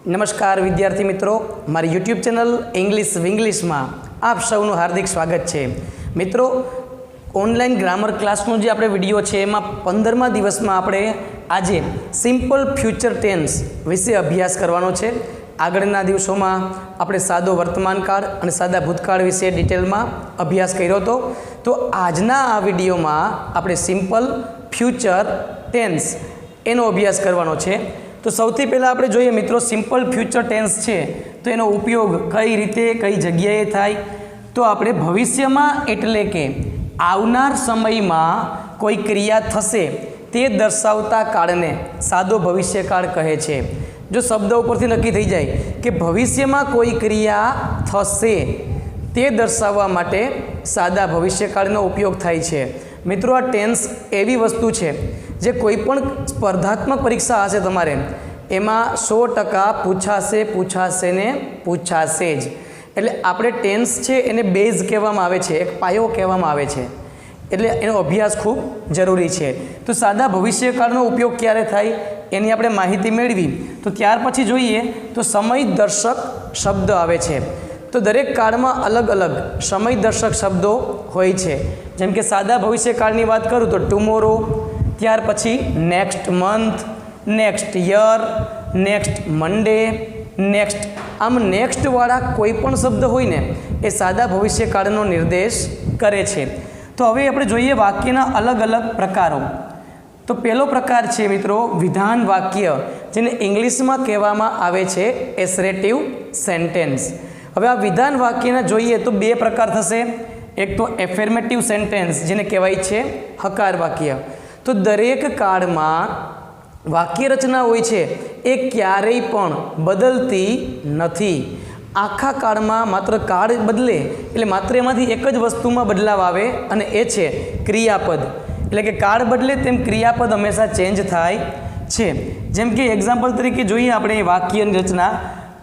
નમસ્કાર વિદ્યાર્થી મિત્રો, મારી યુટ્યુબ ચેનલ ઇંગ્લિશ વિંગ્લિશમાં આપ સૌનું હાર્દિક સ્વાગત છે। મિત્રો, ઓનલાઈન ગ્રામર ક્લાસનો જે આપણે વિડીયો છે એમાં 15મા દિવસમાં આપણે આજે સિમ્પલ ફ્યુચર ટેન્સ વિશે અભ્યાસ કરવાનો છે। આગળના દિવસોમાં આપણે સાદો વર્તમાનકાળ અને સાદા ભૂતકાળ વિશે ડિટેલમાં અભ્યાસ કર્યો હતો, તો આજના આ વિડીયોમાં આપણે સિમ્પલ ફ્યુચર ટેન્સ એનો અભ્યાસ કરવાનો છે। તો સૌથી પહેલાં આપણે જોઈએ મિત્રો, સિમ્પલ ફ્યુચર ટેન્સ છે તો એનો ઉપયોગ કઈ રીતે કઈ જગ્યાએ થાય, તો આપણે ભવિષ્યમાં એટલે કે આવનાર સમયમાં કોઈ ક્રિયા થશે તે દર્શાવતા કાળને સાદો ભવિષ્યકાળ કહે છે। જો શબ્દ ઉપરથી નક્કી થઈ જાય કે ભવિષ્યમાં કોઈ ક્રિયા થશે તે દર્શાવવા માટે સાદા ભવિષ્યકાળનો ઉપયોગ થાય છે। મિત્રો, આ ટેન્સ એવી વસ્તુ છે જે કોઈ પણ સ્પર્ધાત્મક પરીક્ષા હશે તમારે એમાં 100% પૂછાશે ને પૂછાશે જ। એટલે આપણે ટેન્સ છે એને બેઝ કહેવામાં આવે છે, એક પાયો કહેવામાં આવે છે, એટલે એનો અભ્યાસ ખૂબ જરૂરી છે। તો સાદા ભવિષ્યકાળનો ઉપયોગ ક્યારે થાય એની આપણે માહિતી મેળવી, તો ત્યાર પછી જોઈએ તો સમયદર્શક શબ્દ આવે છે। તો દરેક કાળમાં અલગ અલગ સમયદર્શક શબ્દો હોય છે। જેમ કે સાદા ભવિષ્યકાળની વાત કરું તો ટુમોરો, ત્યાર પછી next month, next year, next Monday, next, આમ નેક્સ્ટવાળા કોઈ પણ શબ્દ હોય ને એ સાદા ભવિષ્યકાળનો નિર્દેશ કરે છે। તો હવે આપણે જોઈએ વાક્યના અલગ અલગ પ્રકારો। તો પહેલો પ્રકાર છે મિત્રો વિધાન વાક્ય, જેને ઇંગ્લિશમાં કહેવામાં આવે છે એસરેટિવ સેન્ટેન્સ। હવે આ વિધાન વાક્યના જોઈએ તો બે પ્રકાર થશે। એક તો એફર્મેટિવ સેન્ટેન્સ, જેને કહેવાય છે હકાર વાક્ય। તો દરેક કાળમાં વાક્ય રચના હોય છે એ ક્યારેય પણ બદલતી નથી। આખા કાળમાં માત્ર કાળ બદલે એટલે માત્ર એમાંથી એક જ વસ્તુમાં બદલાવ આવે અને એ છે ક્રિયાપદ। એટલે કે કાળ બદલે તેમ ક્રિયાપદ હંમેશા ચેન્જ થાય છે। જેમ કે એક્ઝામ્પલ તરીકે જોઈએ આપણે વાક્યની રચના,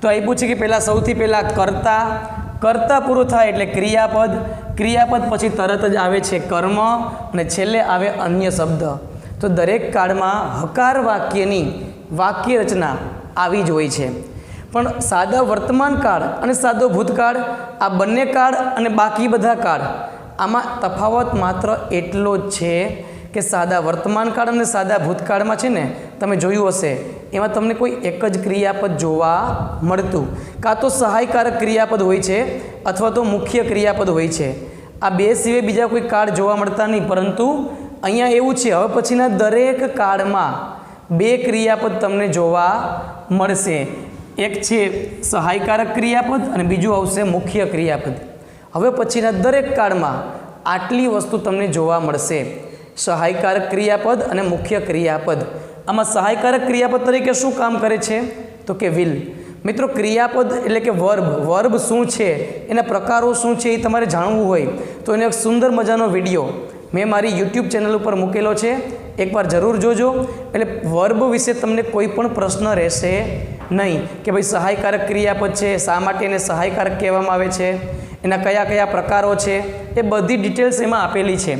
તો આપ્યું છે કે પહેલાં સૌથી પહેલાં કર્તા પૂરું થાય એટલે ક્રિયાપદ પછી તરત જ આવે છે કર્મ અને છેલ્લે આવે અન્ય શબ્દ। તો દરેક કાળમાં હકાર વાક્યની વાક્ય રચના આવી જ હોય છે। પણ સાદા વર્તમાન કાળ અને સાદો ભૂતકાળ, આ બંને કાળ અને બાકી બધા કાળ, આમાં તફાવત માત્ર એટલો જ છે કે સાદા વર્તમાન કાળ અને સાદા ભૂતકાળમાં છે ને, તમે જોયું હશે એમાં તમને કોઈ એક જ ક્રિયાપદ જોવા મળતું, કાં તો સહાયકારક ક્રિયાપદ હોય છે અથવા તો મુખ્ય ક્રિયાપદ હોય છે। આ બે સિવાય બીજા કોઈ કાળ જોવા મળતા નહીં, પરંતુ અહીંયા એવું છે હવે પછીના દરેક કાળમાં બે ક્રિયાપદ તમને જોવા મળશે। એક છે સહાયકારક ક્રિયાપદ અને બીજું આવશે મુખ્ય ક્રિયાપદ। હવે પછીના દરેક કાળમાં આટલી વસ્તુ તમને જોવા મળશે, સહાયકારક ક્રિયાપદ અને મુખ્ય ક્રિયાપદ। આમાં સહાયકારક ક્રિયાપદ તરીકે શું કામ કરે છે તો કે વિલ। મિત્રો, ક્રિયાપદ એટલે કે વર્બ શું છે, એના પ્રકારો શું છે એ તમારે જાણવું હોય તો એનો એક સુંદર મજાનો વિડીયો મેં મારી યુટ્યુબ ચેનલ ઉપર મૂકેલો છે, એકવાર જરૂર જોજો। એટલે વર્બ વિશે તમને કોઈ પણ પ્રશ્ન રહેશે નહીં કે ભાઈ સહાયકારક ક્રિયાપદ છે, શા માટે એને સહાયકારક કહેવામાં આવે છે, એના કયા કયા પ્રકારો છે, એ બધી ડિટેલ્સ એમાં આપેલી છે।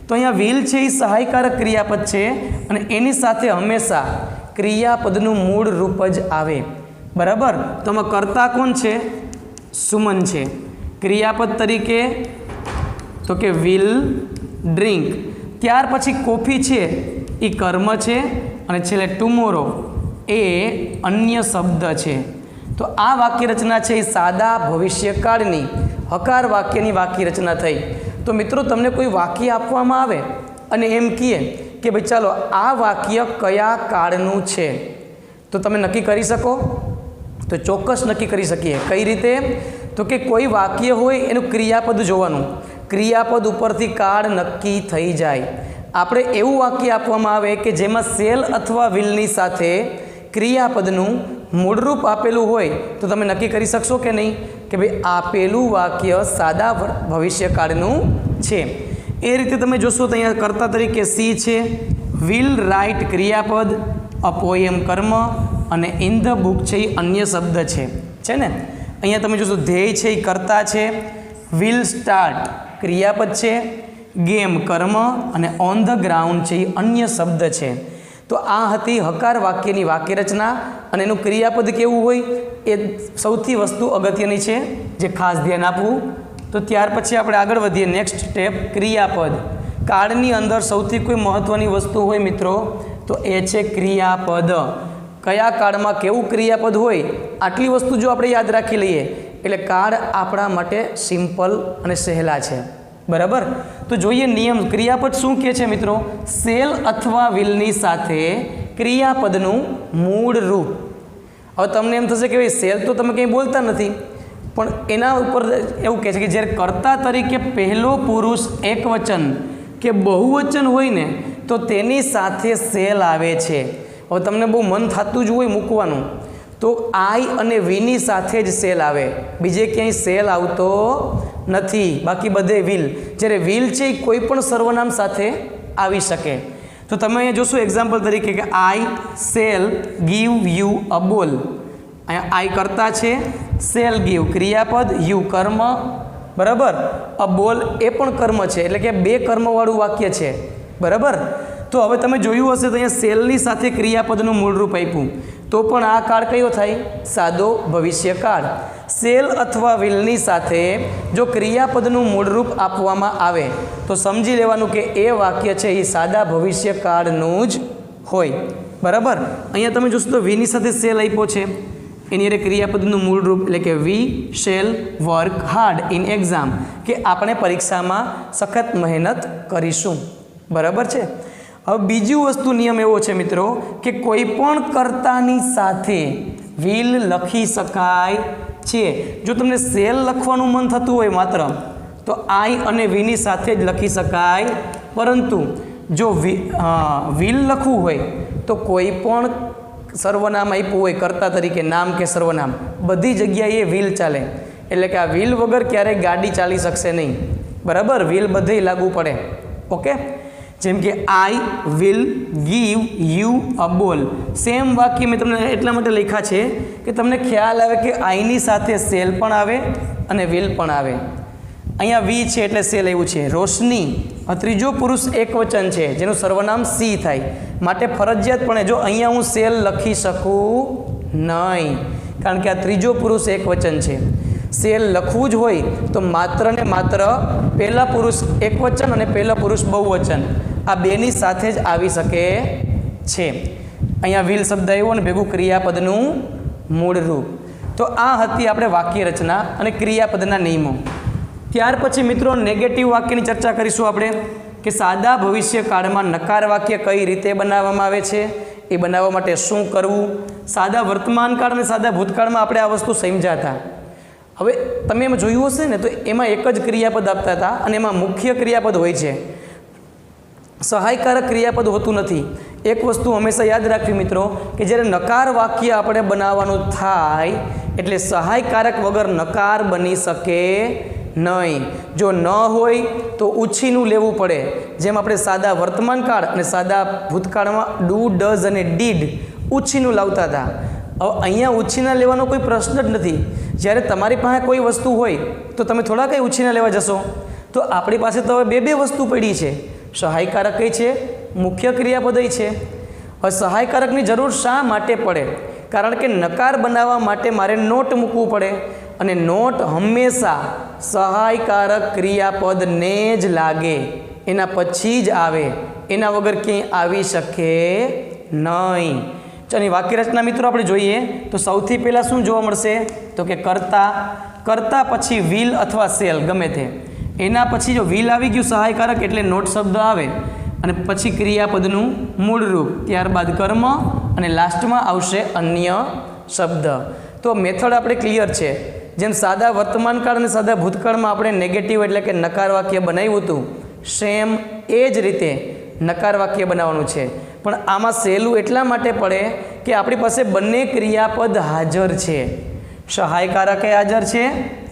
તો અહીંયા વિલ છે એ સહાયકારક ક્રિયાપદ છે અને એની સાથે હંમેશા ક્રિયાપદનું મૂળ રૂપ જ આવે, બરાબર। તો આમાં કર્તા કોણ છે? સુમન છે। ક્રિયાપદ તરીકે તો કે વિલ ડ્રિંક, ત્યાર પછી કોફી છે એ કર્મ છે અને છેલ્લે ટુમોરો એ અન્ય શબ્દ છે। તો આ વાક્ય રચના છે એ સાદા ભવિષ્યકાળની હકાર વાક્યની વાક્ય રચના થઈ। તો મિત્રો, તમને કોઈ વાક્ય આપવામાં આવે અને એમ કહે કે ભાઈ ચાલો આ વાક્ય કયા કાળનું છે, તો તમે નક્કી કરી શકો? તો ચોક્કસ નક્કી કરી શકીએ। કઈ રીતે? તો કે કોઈ વાક્ય હોય એનું ક્રિયાપદ જોવાનું, ક્રિયાપદ ઉપરથી કાળ નક્કી થઈ જાય। આપણે એવું વાક્ય આપવામાં આવે કે જેમાં સેલ અથવા વિલની સાથે ક્રિયાપદનું મૂળરૂપ આપેલું હોય, તો તમે નક્કી કરી શકશો કે નહીં કે ભાઈ આપેલું વાક્ય સાદા ભવિષ્યકાળનું છે। એ રીતે તમે જોશો તો અહીંયા કર્તા તરીકે સી છે, વિલ રાઇટ ક્રિયાપદ, અ પોએમ કર્મ અને ઇન ધ બુક છે એ અન્ય શબ્દ છે ને। અહીંયા તમે જોશો ધ્યેય છે એ કર્તા છે, વિલ સ્ટાર્ટ ક્રિયાપદ છે, ગેમ કર્મ અને ઓન ધ ગ્રાઉન્ડ છે એ અન્ય શબ્દ છે। તો આ હતી હકાર વાક્યની વાક્ય રચના અને એનું ક્રિયાપદ કેવું હોય એ સૌથી વસ્તુ અગત્યની છે, જે ખાસ ધ્યાન આપવું. તો ત્યાર પછી આપણે આગળ વધીએ. નેક્સ્ટ સ્ટેપ ક્રિયાપદ. કાળની અંદર સૌથી કોઈ મહત્ત્વની વસ્તુ હોય મિત્રો તો એ છે ક્રિયાપદ. કયા કાળમાં કેવું ક્રિયાપદ હોય આટલી વસ્તુ જો આપણે યાદ રાખી લઈએ એટલે કાળ આપણા માટે સિમ્પલ અને સહેલા છે. બરાબર. તો જોઈએ નિયમ. ક્રિયાપદ શું કહે છે મિત્રો? સેલ અથવા વિલની સાથે ક્રિયાપદનું મૂળ રૂપ. હવે તમને એમ થશે કે ભાઈ સેલ તો તમે કંઈ બોલતા નથી, પણ એના ઉપર એવું કહે છે કે જ્યારે કર્તા તરીકે પહેલો પુરુષ એકવચન કે બહુવચન હોય ને તો તેની સાથે સેલ આવે છે. હવે તમને બહુ મન થતું જ હોય મૂકવાનું તો આઈ અને વીની સાથે જ સેલ આવે, બીજે ક્યાંય સેલ આવતો નથી. બાકી બધે વિલ. જ્યારે વિલ છે એ કોઈ પણ સર્વનામ સાથે આવી શકે. તો તમે અહીંયા જોશો એક્ઝામ્પલ તરીકે કે આઈ સેલ ગીવ યુ અ બોલ. અહીંયા આઈ કર્તા છે, સેલ ગીવ ક્રિયાપદ, યુ કર્મ. બરાબર. અ બોલ એ પણ કર્મ છે, એટલે કે બે કર્મવાળું વાક્ય છે. બરાબર. તો હવે તમે જોયું હશે તો અહીંયા સેલની સાથે ક્રિયાપદનું મૂળરૂપ આપ્યું તો પણ આ કાળ કયો થાય? સાદો ભવિષ્યકાળ. સેલ અથવા વિલની સાથે જો ક્રિયાપદનું મૂળરૂપ આપવામાં આવે તો સમજી લેવાનું કે એ વાક્ય છે એ સાદા ભવિષ્યકાળનું જ હોય. બરાબર. અહીંયા તમે જોશો તો વીની સાથે સેલ આપ્યો છે, એની અરે ક્રિયાપદનું મૂળરૂપ એટલે કે we shall work hard in exam, કે આપણે પરીક્ષામાં સખત મહેનત કરીશું. બરાબર છે. હવે બીજી વસ્તુ નિયમ એવો છે મિત્રો કે કોઈ પણ કર્તાની સાથે વિલ લખી શકાય છે. જો તમને સેલ લખવાનું મન થતું હોય માત્ર તો આઈ અને વીની સાથે જ લખી શકાય, પરંતુ જો વિલ લખવું હોય તો કોઈ પણ સર્વનામ આપ્યું હોય કર્તા તરીકે, નામ કે સર્વનામ, બધી જગ્યાએ વિલ ચાલે. એટલે કે આ વિલ વગર ક્યારેય ગાડી ચાલી શકશે નહીં. બરાબર. વિલ બધે લાગુ પડે. ઓકે. જેમ કે આઈ વિલ ગીવ યુ અ બોલ. સેમ વાક્ય મેં તમને એટલા માટે લખ્યા છે કે તમને ખ્યાલ આવે કે આઈની સાથે સેલ પણ આવે અને વિલ પણ આવે. અહીંયા વી છે એટલે સેલ આવ્યું છે. રોશની ત્રીજો પુરુષ એકવચન છે જેનું સર્વનામ સી થાય, માટે ફરજિયાતપણે જો અહીંયા હું સેલ લખી શકું નહીં, કારણ કે આ ત્રીજો પુરુષ એકવચન છે. સેલ લખવું જ હોય તો માત્ર ને માત્ર પહેલા પુરુષ એકવચન અને પહેલા પુરુષ બહુવચન આ બેની સાથે જ આવી શકે છે. અહીંયા વિલ શબ્દ આવ્યો અને ભેગું ક્રિયાપદનું મૂળ રૂપ. તો આ હતી આપણે વાક્ય રચના અને ક્રિયાપદના નિયમો. ત્યાર પછી મિત્રો નેગેટિવ વાક્યની ચર્ચા કરીશું આપણે કે સાદા ભવિષ્યકાળમાં નકાર વાક્ય કઈ રીતે બનાવવામાં આવે છે, એ બનાવવા માટે શું કરવું. સાદા વર્તમાનકાળ અને સાદા ભૂતકાળમાં આપણે આ વસ્તુ સમજ્યા હતા. હવે તમે એમ જોયું હશે ને તો એમાં એક જ ક્રિયાપદ આપતા હતા અને એમાં મુખ્ય ક્રિયાપદ હોય છે, સહાયકારક ક્રિયાપદ હોતું નથી. એક વસ્તુ હંમેશા યાદ રાખવી મિત્રો કે જ્યારે નકાર વાક્ય આપણે બનાવવાનું થાય એટલે સહાયકારક વગર નકાર બની શકે નહીં. જો ન હોય તો ઉછીનું લેવું પડે. જેમ આપણે સાદા વર્તમાનકાળ અને સાદા ભૂતકાળમાં ડુ, ડઝ અને ડીડ ઉછીનું લાવતા હતા. હવે અહીંયા ઉછીના લેવાનો કોઈ પ્રશ્ન જ નથી. જ્યારે તમારી પાસે કોઈ વસ્તુ હોય તો તમે થોડા કંઈ ઉછીના લેવા જશો. તો આપણી પાસે તો હવે બે વસ્તુ પડી છે, સહાયકારક કઈ છે, મુખ્ય ક્રિયાપદ છે. હવે સહાયકારકની જરૂર શા માટે પડે? કારણ કે નકાર બનાવવા માટે મારે નોટ મૂકવું પડે અને નોટ હંમેશા સહાયકારક ક્રિયાપદને જ લાગે, એના પછી જ આવે, એના વગર ક્યાંય આવી શકે નહીં. ચાલો વાક્ય રચના મિત્રો આપણે જોઈએ તો સૌથી પહેલાં શું જોવા મળશે તો કે કર્તા પછી વિલ અથવા સેલ ગમે તે, એના પછી જો વિલ આવી ગયું સહાયકારક એટલે નોટ શબ્દ આવે અને પછી ક્રિયાપદનું મૂળ રૂપ, ત્યારબાદ કર્મ અને લાસ્ટમાં આવશે અન્ય શબ્દ. તો મેથડ આપણે ક્લિયર છે. જેમ સાદા વર્તમાનકાળ અને સાદા ભૂતકાળમાં આપણે નેગેટિવ એટલે કે નકાર વાક્ય બનાવ્યું હતું, સેમ એ જ રીતે નકાર વાક્ય બનાવવાનું છે. પણ આમાં સહેલું એટલા માટે પડે કે આપણી પાસે બંને ક્રિયાપદ હાજર છે, સહાયકારકે હાજર છે,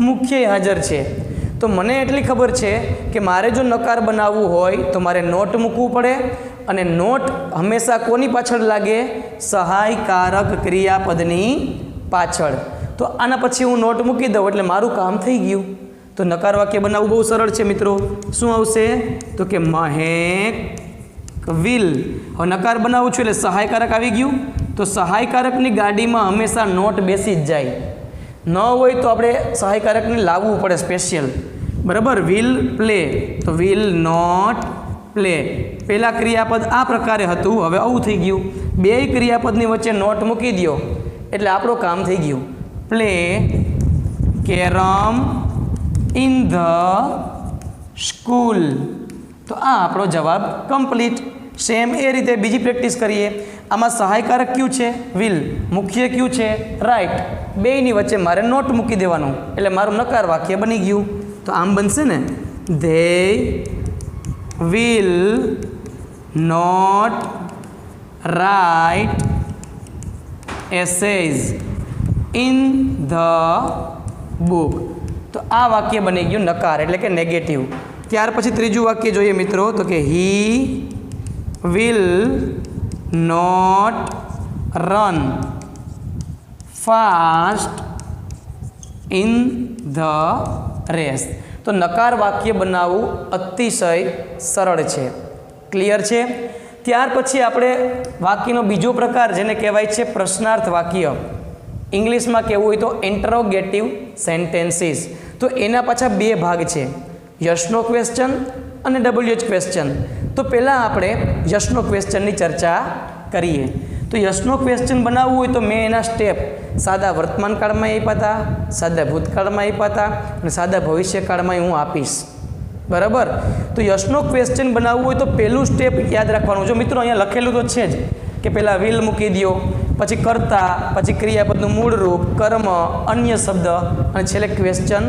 મુખ્ય હાજર છે. તો મને એટલી ખબર છે કે મારે જો નકાર બનાવવું હોય તો મારે નોટ મૂકવું પડે અને નોટ હંમેશા કોની પાછળ લાગે? સહાયકારક ક્રિયાપદની પાછળ. તો આના પછી હું નોટ મૂકી દઉં એટલે મારું કામ થઈ ગયું. તો નકાર વાક્ય બનાવવું બહુ સરળ છે મિત્રો. શું આવશે તો કે મહેક વિલ. હવે નકાર બનાવું છું એટલે સહાયકારક આવી ગયું. તો સહાયકારકની ગાડીમાં હંમેશા નોટ બેસી જ જાય. ન હોય તો આપણે સહાયકારકને લાવવું પડે સ્પેશિયલ. બરાબર. વિલ પ્લે, તો વિલ નોટ પ્લે. પહેલાં ક્રિયાપદ આ પ્રકારે હતું, હવે આવું થઈ ગયું. બેય ક્રિયાપદની વચ્ચે નોટ મૂકી દો એટલે આપણું કામ થઈ ગયું. Play carrom in the school. તો આ આપણો જવાબ કમ્પ્લીટ. સેમ એ રીતે બીજી પ્રેક્ટિસ કરીએ. આમાં સહાયકારક કયું છે? વિલ. મુખ્ય કયું છે? રાઇટ. બેયની વચ્ચે મારે નોટ મૂકી દેવાનું એટલે મારું નકાર વાક્ય બની ગયું. તો આમ બનશે ને, they will not write essays in the book. તો આ વાક્ય બની ગયું નકાર એટલે કે નેગેટિવ. ત્યાર પછી ત્રીજું વાક્ય જોઈએ મિત્રો, તો કે he will not run fast in the race. તો નકાર વાક્ય બનાવવું અતિશય સરળ છે. ક્લિયર છે? ત્યાર પછી આપણે વાક્યનો બીજો પ્રકાર જેને કહેવાય છે પ્રશ્નાર્થ વાક્ય. ઇંગ્લિશમાં કહેવું હોય તો ઇન્ટરોગેટિવ સેન્ટેન્સીસ. તો એના પાછા બે ભાગ છે, યસનો ક્વેશ્ચન અને WH ક્વેશ્ચન. તો પહેલાં આપણે યસનો ક્વેશ્ચનની ચર્ચા કરીએ. તો યસનો ક્વેશ્ચન બનાવવું હોય તો મેં એના સ્ટેપ સાદા વર્તમાન કાળમાં આપ્યા હતા, સાદા ભૂતકાળમાં આપ્યા હતા અને સાદા ભવિષ્યકાળમાં હું આપીશ. બરાબર. તો યસનો ક્વેશ્ચન બનાવવું હોય તો પહેલું સ્ટેપ યાદ રાખવાનું. જો મિત્રો અહીંયા લખેલું તો છે જ કે પહેલાં વિલ મૂકી દો, પછી કર્તા, પછી ક્રિયાપદનું મૂળ રૂપ, કર્મ, અન્ય શબ્દ અને છેલ્લે ક્વેશ્ચન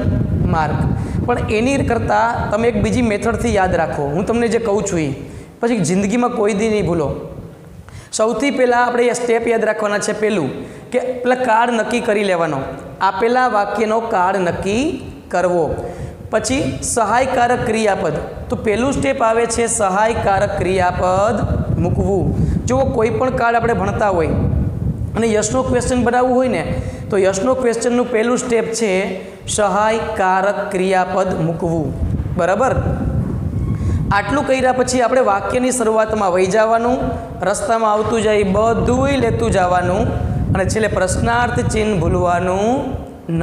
માર્ક. પણ એની કરતાં તમે એક બીજી મેથડથી યાદ રાખો. હું તમને જે કહું છું એ પછી જિંદગીમાં કોઈ દી નહીં ભૂલો. સૌથી પહેલાં આપણે એ સ્ટેપ યાદ રાખવાના છે. પહેલું કે પેલા કાળ નક્કી કરી લેવાનો, આપેલા વાક્યનો કાળ નક્કી કરવો. પછી સહાયકારક ક્રિયાપદ. તો પહેલું સ્ટેપ આવે છે સહાયકારક ક્રિયાપદ મૂકવું. જો કોઈ પણ કાળ આપણે ભણતા હોય અને યસનો ક્વેશ્ચન બનાવવું હોય ને તો યસનો ક્વેશ્ચનનું પહેલું સ્ટેપ છે સહાયકારક ક્રિયાપદ મૂકવું. બરાબર. આટલું કર્યા પછી આપણે વાક્યની શરૂઆતમાં વહી જવાનું, રસ્તામાં આવતું જાય બધુંય લેતું જવાનું અને છેલ્લે પ્રશ્નાર્થ ચિહ્ન ભૂલવાનું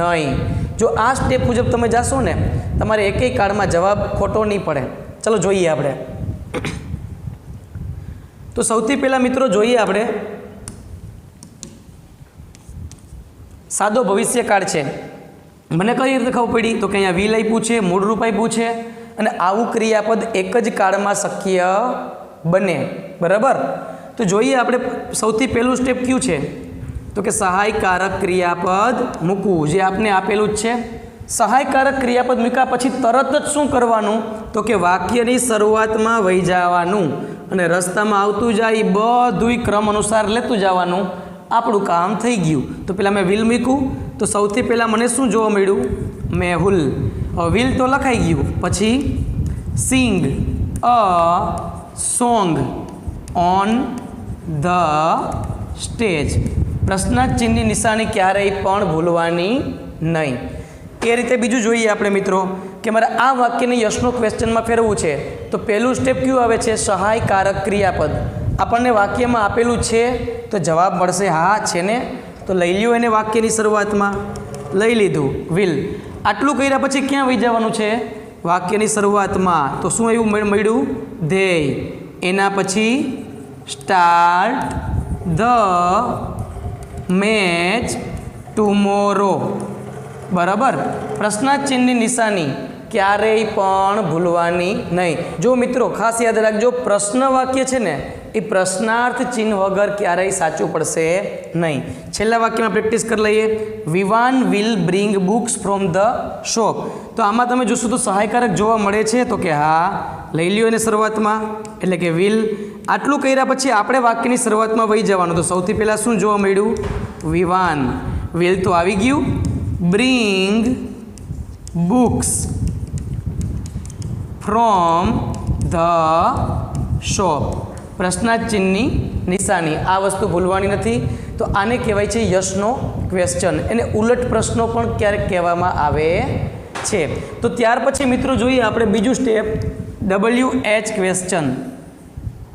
નહીં. જો આ સ્ટેપ મુજબ તમે જાશો ને તમારે એકેય કાળમાં જવાબ ખોટો નહીં પડે. ચલો જોઈએ આપણે. તો સૌથી પહેલાં મિત્રો જોઈએ આપણે સાદો ભવિષ્યકાળ છે. મને કઈ રીતે ખબર પડી? તો કે અહીંયા વિલ આપ્યું છે, મૂળરૂપ આપ્યું છે અને આવું ક્રિયાપદ એક જ કાળમાં શક્ય બને. બરાબર. તો જોઈએ આપણે સૌથી પહેલું સ્ટેપ કયું છે? તો કે સહાયકારક ક્રિયાપદ મૂકવું, જે આપને આપેલું જ છે. સહાયકારક ક્રિયાપદ મૂક્યા પછી તરત જ શું કરવાનું? તો કે વાક્યની શરૂઆતમાં વહી જવાનું અને રસ્તામાં આવતું જાય બધુંય ક્રમ અનુસાર લેતું જવાનું. આપણું કામ થઈ ગયું. તો પહેલાં મેં વિલ મૂક્યું તો સૌથી પહેલાં મને શું જોવા મળ્યું? મેહુલ. વિલ તો લખાઈ ગયું. પછી sing a song on the stage. પ્રશ્નાર્થ ચિહ્નની નિશાની ક્યારેય પણ ભૂલવાની નહીં. એ રીતે બીજું જોઈએ આપણે મિત્રો કે મારે આ વાક્યને યસનો ક્વેશ્ચનમાં ફેરવવું છે તો પહેલું સ્ટેપ કયું આવે છે? સહાયકારક ક્રિયાપદ. આપણને વાક્યમાં આપેલું છે તો જવાબ મળશે હા છે ને, તો લઈ લ્યો એને વાક્યની શરૂઆતમાં. લઈ લીધું વિલ. આટલું કર્યા પછી ક્યાં વહી જવાનું છે? વાક્યની શરૂઆતમાં. તો શું એવું મળ્યું? ધ્યેય. એના પછી સ્ટાર્ટ ધ મેચ ટુમોરો. બરાબર. પ્રશ્નાર્થ ચિહ્નની નિશાની ક્યારેય પણ ભૂલવાની નહીં. જો મિત્રો ખાસ યાદ રાખજો, પ્રશ્ન વાક્ય છે ને એ પ્રશ્નાર્થ ચિહ્ન વગર ક્યારેય સાચું પડશે નહીં. છેલ્લા વાક્યમાં પ્રેક્ટિસ કરી લઈએ. Vivaan will bring books from the shop. તો આમાં તમે જોશો તો સહાયકારક જોવા મળે છે તો કે હા, લઈ લ્યો એને શરૂઆતમાં એટલે કે વિલ. આટલું કર્યા પછી આપણે વાક્યની શરૂઆતમાં વહી જવાનું. તો સૌથી પહેલાં શું જોવા મળ્યું? વિવાન. વિલ તો આવી ગયું. Bring books from the shop. પ્રશ્નાર્થ ચિહ્નની નિશાની. આ વસ્તુ ભૂલવાની નથી. તો આને કહેવાય છે યસનો ક્વેશ્ચન. એને ઉલટ પ્રશ્નો પણ ક્યારેક કહેવામાં આવે છે. તો ત્યાર પછી મિત્રો જોઈએ આપણે બીજું સ્ટેપ WH ક્વેશ્ચન.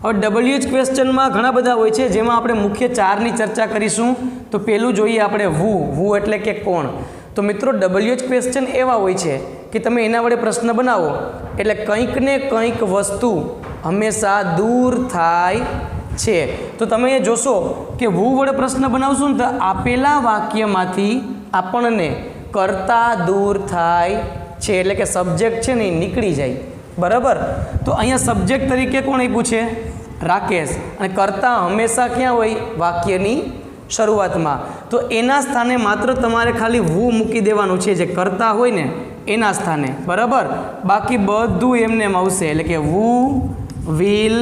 હવે WH ક્વેશ્ચનમાં ઘણા બધા હોય છે, જેમાં આપણે મુખ્ય 4ની ચર્ચા કરીશું. તો પહેલું જોઈએ આપણે વુ એટલે કે કોણ. તો મિત્રો WH ક્વેશ્ચન એવા હોય છે કે તમે એના વડે પ્રશ્ન બનાવો એટલે કંઈક ને કંઈક વસ્તુ હંમેશા દૂર થાય છે. તો તમે એ જોશો કે વુ વડે પ્રશ્ન બનાવશું ને તો આપેલા વાક્યમાંથી આપણને કરતા દૂર થાય છે, એટલે કે સબ્જેક્ટ છે ને એ નીકળી જાય. બરાબર. તો અહીંયા સબ્જેક્ટ તરીકે કોણ આપ્યું છે? રાકેશ. અને કરતા હંમેશા ક્યાં હોય? વાક્યની શરૂઆતમાં. તો એના સ્થાને માત્ર તમારે ખાલી વુ મૂકી દેવાનું છે, જે કરતા હોય ને એના સ્થાને. બરાબર. બાકી બધું એમને એમ આવશે, એટલે કે who will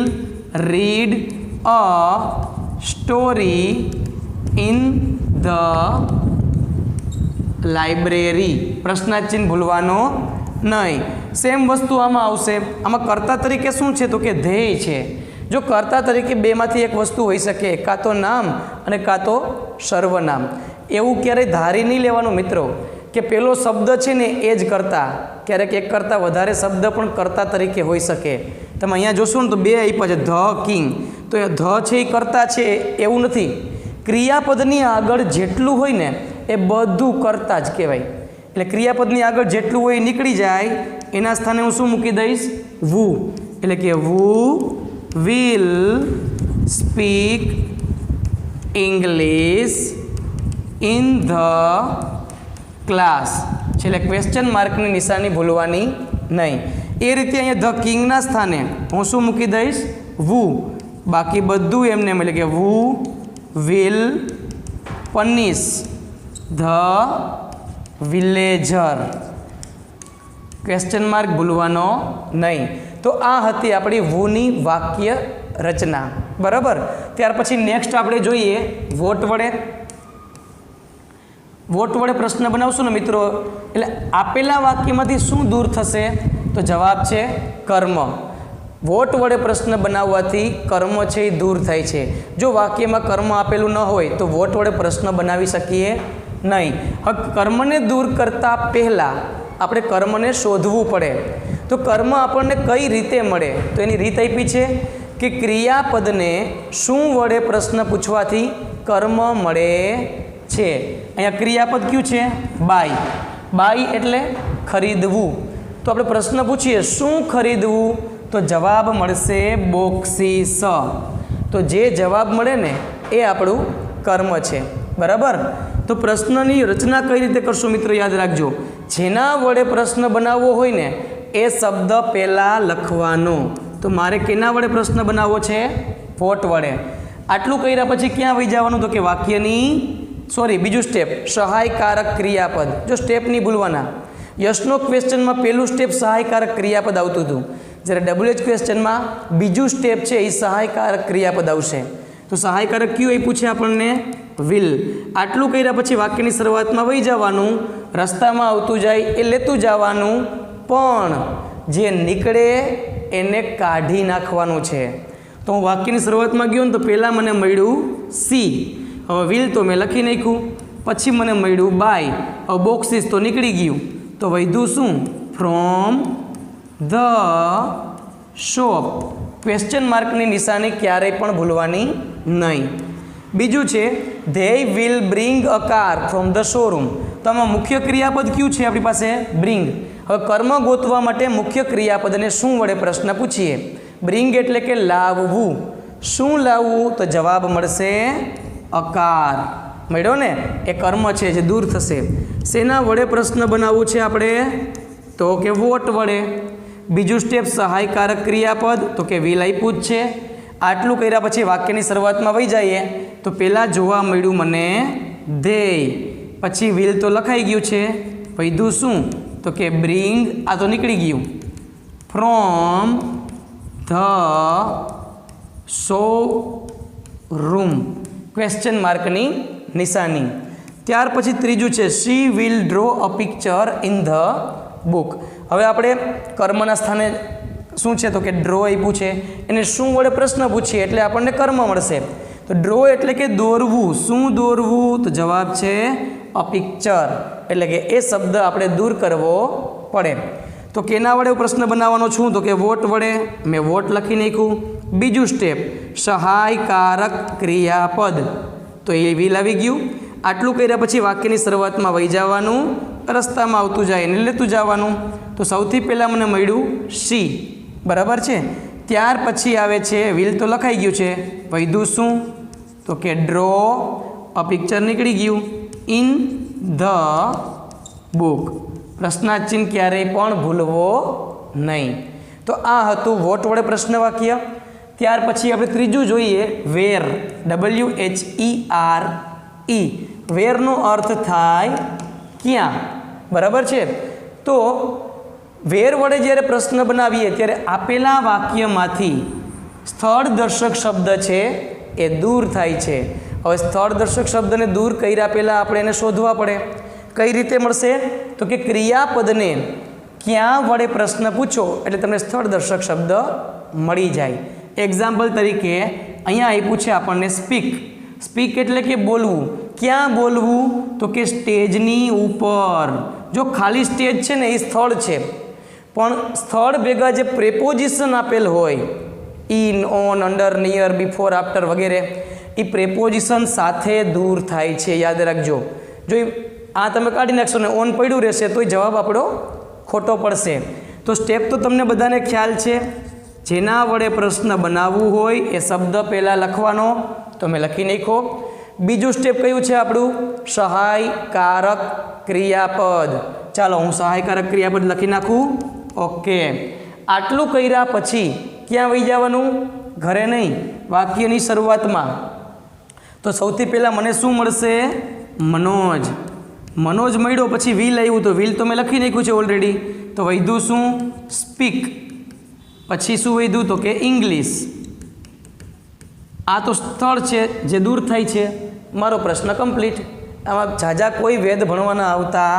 read a story in the library. પ્રશ્નાચિહ્ન ભૂલવાનો નહીં. સેમ વસ્તુ આમાં આવશે. આમાં કર્તા તરીકે શું છે? તો કે ધ્યેય છે. જો કર્તા તરીકે બેમાંથી એક વસ્તુ હોઈ શકે, કાં તો નામ અને કાં તો સર્વનામ. એવું ક્યારેય ધારી નહીં લેવાનું મિત્રો કે પેલો શબ્દ છે ને એ જ કરતા. ક્યારેક એક કરતાં વધારે શબ્દ પણ કર્તા તરીકે હોઈ શકે. તમે અહીંયા જોશો ને તો બે આપ્યા છે, ધ કિંગ. તો એ ધ છે એ કરતા છે એવું નથી. ક્રિયાપદની આગળ જેટલું હોય ને એ બધું કરતા જ કહેવાય. એટલે ક્રિયાપદની આગળ જેટલું હોય એ નીકળી જાય, એના સ્થાને હું શું મૂકી દઈશ? વુ. એટલે કે who will speak English in the class. એટલે ક્વેશ્ચન માર્કની નિશાની ભૂલવાની નહીં. એ રીતે અહીંયા ધ કિંગના સ્થાને હું શું મૂકી દઈશ? વુ. બાકી બધું એમને એમ, એટલે કે who will punish the villager. Question mark ભૂલવાનો નહીં. તો આ હતી આપણી વુની વાક્ય રચના. બરાબર. ત્યાર પછી નેક્સ્ટ આપણે જોઈએ વોટ વડે. વોટ વડે પ્રશ્ન બનાવશું ને મિત્રો, એટલે આપેલા વાક્યમાંથી શું દૂર થશે? તો જવાબ છે કર્મ. વોટ વડે પ્રશ્ન બનાવવાથી કર્મ છે એ દૂર થાય છે. જો વાક્યમાં કર્મ આપેલું ન હોય તો વોટ વડે પ્રશ્ન બનાવી શકીએ નહીં. હવે કર્મને દૂર કરતાં પહેલાં આપણે કર્મને શોધવું પડે. તો કર્મ આપણને કઈ રીતે મળે? તો એની રીત આપી છે કે ક્રિયાપદને શું વડે પ્રશ્ન પૂછવાથી કર્મ મળે છે. અહીંયા ક્રિયાપદ કયું છે? બાય. બાય એટલે ખરીદવું. તો આપણે પ્રશ્ન પૂછીએ શું ખરીદવું? તો જવાબ મળશે બોક્સીસ. તો જે જવાબ મળે ને એ આપણું કર્મ છે. બરાબર. તો પ્રશ્નની રચના કઈ રીતે કરશો મિત્રો? યાદ રાખજો, જેના વડે પ્રશ્ન બનાવવો હોય ને એ શબ્દ પહેલાં લખવાનો. તો મારે કેના વડે પ્રશ્ન બનાવવો છે? વોટ વડે. આટલું કર્યા પછી ક્યાં વહી જવાનું? તો કે વાક્યની બીજું સ્ટેપ, સહાયકારક ક્રિયાપદ. જો સ્ટેપ નહીં ભૂલવાના. યશનો ક્વેશ્ચનમાં પહેલું સ્ટેપ સહાયકારક ક્રિયાપદ આવતું હતું, જ્યારે WH ક્વેશ્ચનમાં બીજું સ્ટેપ છે એ સહાયકારક ક્રિયાપદ આવશે. તો સહાયકારક કયું આપ્યું છે આપણને? વિલ. આટલું કર્યા પછી વાક્યની શરૂઆતમાં વહી જવાનું, રસ્તામાં આવતું જાય એ લેતું જવાનું, પણ જે નીકળે એને કાઢી નાખવાનું છે. તો હું વાક્યની શરૂઆતમાં ગયો ને તો પહેલાં મને મળ્યું સી. હવે વિલ તો મેં લખી નાખ્યું. પછી મને મળ્યું બાય. હવે બોક્સીસ તો નીકળી ગયું. તો વધ્યું શું? From the shop. ક્વેશ્ચન માર્કની નિશાની ક્યારેય પણ ભૂલવાની નહીં. બીજું છે they will bring a car from the showroom. તો આમાં મુખ્ય ક્રિયાપદ કયું છે આપણી પાસે? બ્રિંગ. હવે કર્મ ગોતવા માટે મુખ્ય ક્રિયાપદને શું વડે પ્રશ્ન પૂછીએ? બ્રિંગ એટલે કે લાવવું. શું લાવવું? તો જવાબ મળશે અકાર. મળ્યો ને? એ કર્મ છે જે દૂર થશે. શેના વડે પ્રશ્ન બનાવવું છે આપણે? તો કે વોટ વડે. બીજું સ્ટેપ સહાયકારક ક્રિયાપદ, તો કે વિલ આપ્યું જ છે. આટલું કર્યા પછી વાક્યની શરૂઆતમાં વહી જઈએ તો પહેલાં જોવા મળ્યું મને ધ્યેય. પછી વિલ તો લખાઈ ગયું છે. વધ્યું શું? તો કે બ્રિંગ. આ તો નીકળી ગયું. From the showroom. ક્વેશ્ચન માર્કની નિશાની. ત્યાર પછી ત્રીજું છે she will draw a picture in the book. હવે આપણે કર્મના સ્થાને શું છે? તો કે ડ્રો આપ્યું છે. એને શું વડે પ્રશ્ન પૂછીએ એટલે આપણને કર્મ મળશે. તો ડ્રો એટલે કે દોરવું. શું દોરવું? તો જવાબ છે અ પિક્ચર. એટલે કે એ શબ્દ આપણે દૂર કરવો પડે. તો કેના વડે પ્રશ્ન બનાવવાનો છું તો કે વોટ વડે. મેં વોટ લખી નાખ્યું. બીજું સ્ટેપ સહાયકારક ક્રિયાપદ, તો એ વિલ આવી ગયું. આટલું કર્યા પછી વાક્યની શરૂઆતમાં વહી જવાનું, રસ્તામાં આવતું જાય એને લેતું જવાનું. તો સૌથી પહેલાં મને મળ્યું સી, બરાબર છે. ત્યાર પછી આવે છે વિલ તો લખાઈ ગયું છે, વધ્યું શું તો કે ડ્રો અ પિક્ચર નીકળી ગયું. ઇન ધ બુક, પ્રશ્નાર્થ ચિહ્ન ક્યારેય પણ ભૂલવો નહીં. તો આ હતું વોટ વડે પ્રશ્ન વાક્ય. ત્યાર પછી આપણે ત્રીજું જોઈએ વેર, WHERE. વેરનો અર્થ થાય ક્યાં, બરાબર છે. તો વેર વડે જ્યારે પ્રશ્ન બનાવીએ ત્યારે આપેલા વાક્યમાંથી સ્થળ દર્શક શબ્દ છે એ દૂર થાય છે. હવે સ્થળ દર્શક શબ્દને દૂર કર્યા પહેલાં આપણે એને શોધવા પડે. કઈ રીતે મળશે તો કે ક્રિયાપદને ક્યાં વડે પ્રશ્ન પૂછો એટલે તમને સ્થળ દર્શક શબ્દ મળી જાય. એક્ઝામ્પલ તરીકે અહીંયા આપ્યું છે આપણને સ્પીક. સ્પીક એટલે કે બોલવું. ક્યાં બોલવું તો કે સ્ટેજની ઉપર. જો ખાલી સ્ટેજ છે ને એ સ્થળ છે, પણ સ્થળ ભેગા જે પ્રેપોઝિશન આપેલ હોય in, on, under, near, before, after વગેરે, એ પ્રેપોઝિશન સાથે દૂર થાય છે. યાદ રાખજો. જો આ તમે કાઢી નાખશો ને ઓન પડ્યું રહેશે તો જવાબ આપણો ખોટો પડશે. તો સ્ટેપ તો તમને બધાને ખ્યાલ છે. જેના વડે પ્રશ્ન બનાવવું હોય એ શબ્દ પહેલાં લખવાનો, તો મેં લખી નાખ્યો. બીજું સ્ટેપ કયું છે આપણું સહાયકારક ક્રિયાપદ. ચાલો હું સહાયકારક ક્રિયાપદ લખી નાખું. ઓકે, આટલું કર્યા પછી ક્યાં વહી જવાનું, ઘરે નહીં, વાક્યની શરૂઆતમાં. તો સૌથી પહેલાં મને શું મળશે મનોજ. મનોજ મળ્યો પછી વિલ આવ્યું, તો વિલ તો મેં લખી નાખ્યું છે ઓલરેડી. તો વધ્યું શું સ્પીક. પછી શું વધ્યું તો કે ઇંગ્લિશ. આ તો સ્થળ છે જે દૂર થાય છે. મારો પ્રશ્ન કમ્પ્લીટ. આમાં ઝાઝા કોઈ વેદ ભણવાના આવતા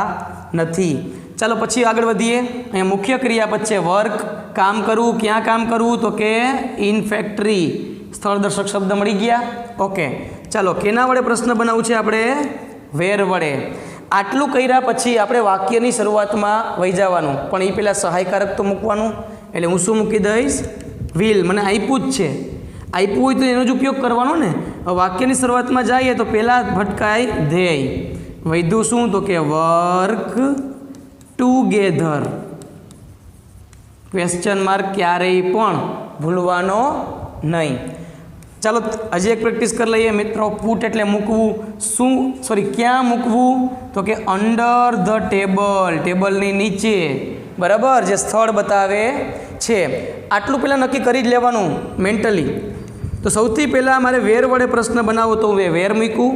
નથી. ચાલો પછી આગળ વધીએ. અહીંયા મુખ્ય ક્રિયાપદ છે વર્ક, કામ કરવું. ક્યાં કામ કરવું તો કે ઇન ફેક્ટરી. સ્થળ દર્શક શબ્દ મળી ગયા. ઓકે, ચાલો કેના વડે પ્રશ્ન બનાવવું છે આપણે વેર વડે. આટલું કર્યા પછી આપણે વાક્યની શરૂઆતમાં વહી જવાનું, પણ એ પહેલાં સહાયકારક તો મૂકવાનું. એટલે હું શું મૂકી દઈશ વિલ. મને આપ્યું જ છે, આપ્યું હોય તો એનો જ ઉપયોગ કરવાનો ને. વાક્યની શરૂઆતમાં જઈએ તો પહેલાં ભટકાય ધ્યેય. વધ્યું શું તો કે વર્ક ટુગેધર. ક્વેશ્ચન માર્ક ક્યારેય પણ ભૂલવાનો નહીં. ચાલો હજી એક પ્રેક્ટિસ કરી લઈએ મિત્રો. પુટ એટલે મૂકવું. ક્યાં મૂકવું તો કે અંડર ધ ટેબલ. ટેબલની નીચે, બરાબર, જે સ્થળ બતાવે છે. આટલું પહેલાં નક્કી કરી જ લેવાનું મેન્ટલી. તો સૌથી પહેલાં મારે વેર વડે પ્રશ્ન બનાવો તો હું વેર મૂકું.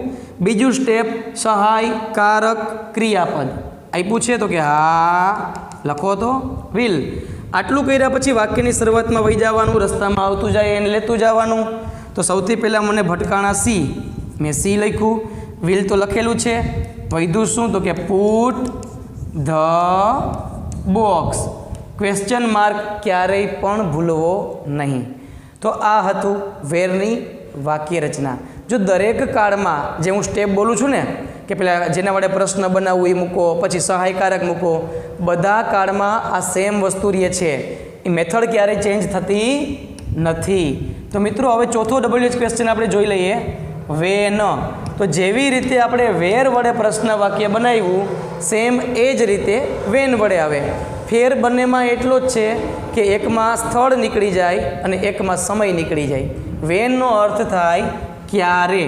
બીજું સ્ટેપ સહાયકારક ક્રિયાપદ આપ્યું છે તો કે હા લખો તો વિલ. આટલું કર્યા પછી વાક્યની શરૂઆતમાં વહી જવાનું, રસ્તામાં આવતું જાય એને લેતું જવાનું. તો સૌથી પહેલાં મને ભટકાણા સી, મેં સી લખ્યું. વિલ તો લખેલું છે. વધ્યું શું તો કે put the box. Question mark ક્યારેય પણ ભૂલવો નહીં. તો આ હતું વેરની વાક્ય રચના. જો દરેક કાળમાં જે હું સ્ટેપ બોલું છું ને કે પેલા જેના વડે પ્રશ્ન બનાવવું એ મૂકો, પછી સહાયકારક મૂકો, બધા કાળમાં આ સેમ વસ્તુ રહે છે. એ મેથડ ક્યારેય ચેન્જ થતી નથી. તો મિત્રો હવે ચોથો WH ક્વેશ્ચન આપણે જોઈ લઈએ. વેન. તો જેવી રીતે આપણે વેર વડે પ્રશ્ન વાક્ય બનાવ્યું સેમ એ જ રીતે વેન વડે આવે. ફેર બંનેમાં એટલો જ છે કે એકમાં સ્થળ નીકળી જાય અને એકમાં સમય નીકળી જાય. વેનનો અર્થ થાય ક્યારે.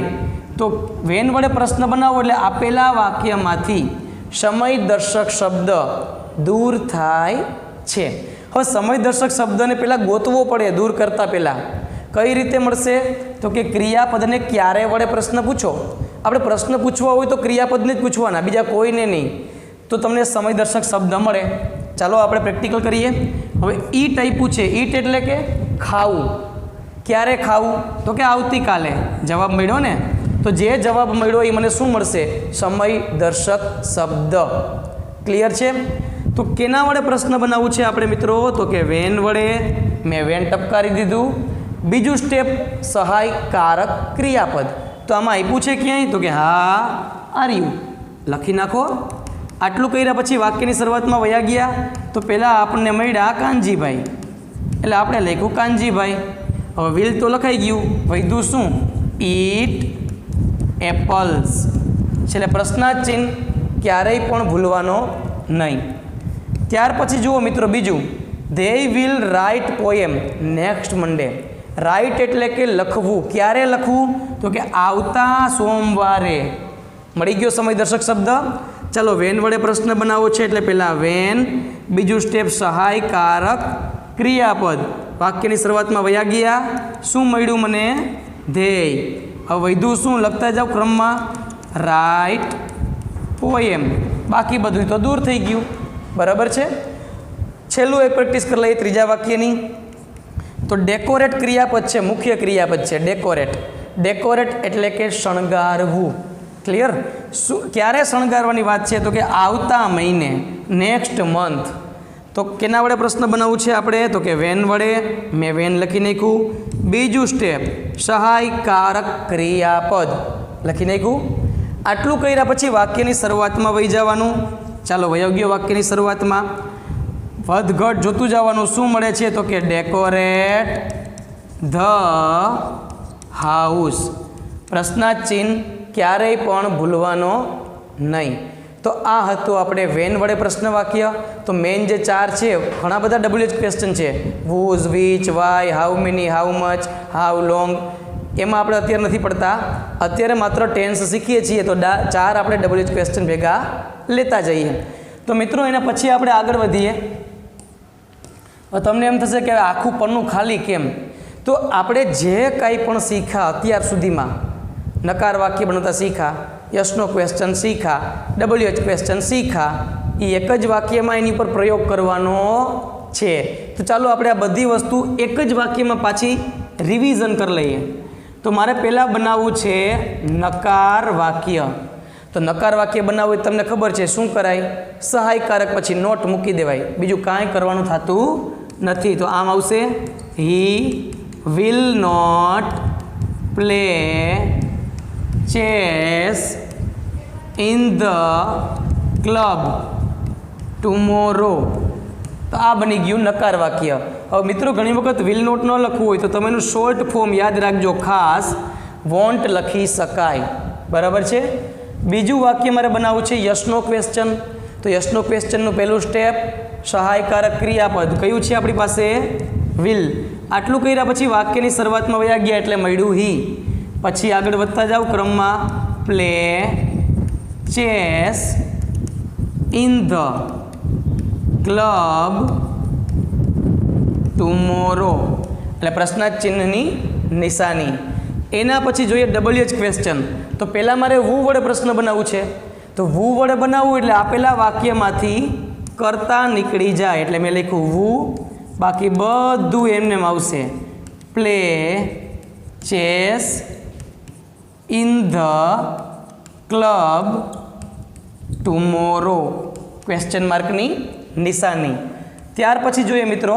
તો વેન વડે પ્રશ્ન બનાવો એટલે આપેલા વાક્યમાંથી સમય દર્શક શબ્દ દૂર થાય છે. હવે સમય દર્શક શબ્દને પહેલાં ગોતવો પડે દૂર કરતાં પહેલાં. કઈ રીતે મળશે તો કે ક્રિયાપદને ક્યારે વડે પ્રશ્ન પૂછો. આપણે પ્રશ્ન પૂછવા હોય તો ક્રિયાપદને જ પૂછવાના, બીજા કોઈને નહીં. તો તમને સમય દર્શક શબ્દ મળે. ચાલો આપણે પ્રેક્ટિકલ કરીએ. હવે ઈટ આપ્યું છે. ઈટ એટલે કે ખાવું. ક્યારે ખાવું તો કે આવતીકાલે. જવાબ મળ્યો ને. તો જે જવાબ મળ્યો એ મને શું મળશે સમય દર્શક શબ્દ. ક્લિયર છે. તો કેના વડે પ્રશ્ન બનાવવું છે આપણે મિત્રો તો કે વેન વડે. મેં વેન ટપકારી દીધું. બીજું સ્ટેપ સહાયકારક ક્રિયાપદ. તો આમાં આપ્યું છે ક્યાંય તો કે હા આર્યું લખી નાખો. આટલું કર્યા પછી વાક્યની શરૂઆતમાં વયા ગયા તો પહેલાં આપણને મળ્યા કાનજીભાઈ, એટલે આપણે લખ્યું કાનજીભાઈ. હવે વિલ તો લખાઈ ગયું, વધ્યું શું? ઈટ એપલ્સ. છેલ્લે પ્રશ્નાર્થ ચિહ્ન ક્યારેય પણ ભૂલવાનો નહીં. ત્યાર પછી જુઓ મિત્રો બીજું, they will write poem next Monday. Write એટલે કે લખવું. ક્યારે લખવું? તો કે આવતા સોમવારે. મળી ગયો સમયદર્શક શબ્દ. ચાલો વેન વડે પ્રશ્ન બનાવવો છે એટલે પહેલાં વેન, બીજું સ્ટેપ સહાયકારક ક્રિયાપદ. વાક્યની શરૂઆતમાં વયા ગયા, શું મળ્યું મને? ધ્યેય. હવે વધ્યું શું? લખતા જાઓ ક્રમમાં, રાઇટ પોએમ. બાકી બધું તો દૂર થઈ ગયું. બરાબર છે. છેલ્લું એક પ્રેક્ટિસ કરી લઈએ ત્રીજા વાક્યની. તો ડેકોરેટ ક્રિયાપદ છે, મુખ્ય ક્રિયાપદ છે ડેકોરેટ. ડેકોરેટ એટલે કે શણગારવું. ક્લિયર? શું ક્યારે શણગારવાની વાત છે? તો કે આવતા મહિને, નેક્સ્ટ મંથ. તો કેના વડે પ્રશ્ન બનાવવું છે આપણે? તો કે વેન વડે. મેં વેન લખી નાખ્યું. બીજું સ્ટેપ સહાયકારક ક્રિયાપદ લખી નાખ્યું. આટલું કર્યા પછી વાક્યની શરૂઆતમાં વહી જવાનું. ચાલો વયો ગયો વાક્યની શરૂઆતમાં. વધઘટ જોતું જવાનું. શું મળે છે? તો કે ડેકોરેટ ધ હાઉસ. પ્રશ્નાર્થ ચિહ્ન ક્યારેય પણ ભૂલવાનો નહીં. તો આ હતું આપણે વેન વડે પ્રશ્ન વાક્ય. તો મેઇન જે 4 છે, ઘણા બધા WH ક્વેશ્ચન છે. Whose, which, why, how many, how much, how long. એમાં આપણે અત્યારે નથી પડતા. અત્યારે માત્ર ટેન્સ શીખીએ છીએ તો 4 આપણે WH ક્વેશ્ચન ભેગા લેતા જઈએ. તો મિત્રો એના પછી આપણે આગળ વધીએ. તમને એમ થશે કે આખું પન્નું ખાલી કેમ? તો આપણે જે કાંઈ પણ શીખ્યા અત્યાર સુધીમાં, નકાર વાક્ય બનાવતા શીખ્યા, યસનો ક્વેશ્ચન શીખ્યા, WH ક્વેશ્ચન શીખ્યા, એ એક જ વાક્યમાં એની પર પ્રયોગ કરવાનો છે. તો ચાલો આપણે આ બધી વસ્તુ એક જ વાક્યમાં પાછી રિવિઝન કરી લઈએ. તો મારે પહેલાં બનાવવું છે નકાર વાક્ય. તો નકાર વાક્ય બનાવવું એ તમને ખબર છે શું કરાય? સહાયકારક પછી નોટ મૂકી દેવાય. બીજું કાંઈ કરવાનું થતું નથી. તો આમ આવશે, he will not play chess in the club tomorrow. તો આ બની ગયું નકાર વાક્ય. હવે મિત્રો ઘણી વખત વિલ નોટ ન લખવું હોય તો તમે એનું શોર્ટ ફોર્મ યાદ રાખજો, ખાસ વોન્ટ લખી શકાય. બરાબર છે. બીજું વાક્ય મારે બનાવવું છે યસનો ક્વેશ્ચન. તો યસનો ક્વેશ્ચનનું પહેલું સ્ટેપ સહાયકારક ક્રિયાપદ કયું છે આપણી પાસે? વિલ. આટલું કર્યા પછી વાક્યની શરૂઆતમાં વયા ગયા એટલે મળ્યું હી. પછી આગળ વધતા જાઓ ક્રમમાં, play chess in the club tomorrow. એટલે પ્રશ્નાર્થ ચિહ્નની નિશાની. એના પછી જોઈએ WH ક્વેશ્ચન. તો પહેલાં મારે વુ વડે પ્રશ્ન બનાવવું છે. તો વુ વડે બનાવવું એટલે આપેલા વાક્યમાંથી કરતા નીકળી જાય. એટલે મેં લખ્યું વુ, બાકી બધું એમને આવશે. Play chess in the club tomorrow. Question માર્કની નિશાની. ત્યાર પછી જોઈએ મિત્રો